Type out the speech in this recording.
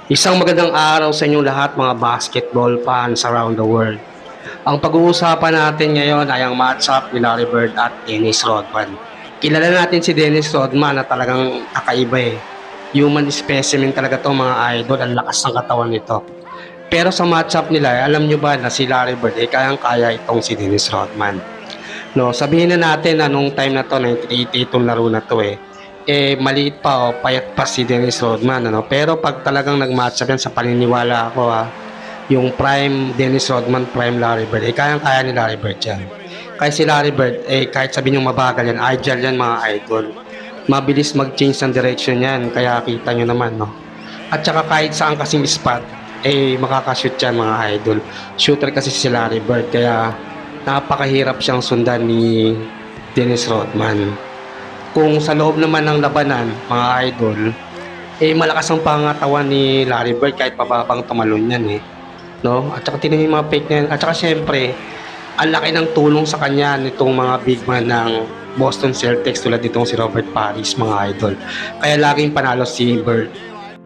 Isang magandang araw sa inyong lahat mga basketball fans around the world. Ang pag-uusapan natin ngayon ay ang matchup ni Larry Bird at Dennis Rodman. Kilala natin si Dennis Rodman na talagang kakaiba eh. Human specimen talaga to mga idol, ang lakas ng katawan nito. Pero sa matchup nila, alam nyo ba na si Larry Bird ay kayang-kaya itong si Dennis Rodman. No, sabihin na natin na nung time na to, 1980 itong laro na to maliit pa o payat pa si Dennis Rodman pero pag talagang nag-match up yan sa paniniwala ko yung prime Dennis Rodman, prime Larry Bird kayang-kaya ni Larry Bird yan. Kaya si Larry Bird kahit sabihin yung mabagal yan, agile yan mga idol, mabilis mag-change ng direction yan, kaya kita nyo naman at saka kahit saan kasing spot makakashoot yan mga idol. Shooter kasi si Larry Bird, kaya napakahirap siyang sundan ni Dennis Rodman. Kung sa loob naman ng labanan, mga idol, malakas ang pangatawan ni Larry Bird kahit pababang tumalon yan no? At saka tinan yung mga fake na yan. At saka syempre, ang laki ng tulong sa kanya nitong mga big man ng Boston Celtics tulad nitong si Robert Parrish, mga idol. Kaya laging panalo si Bird.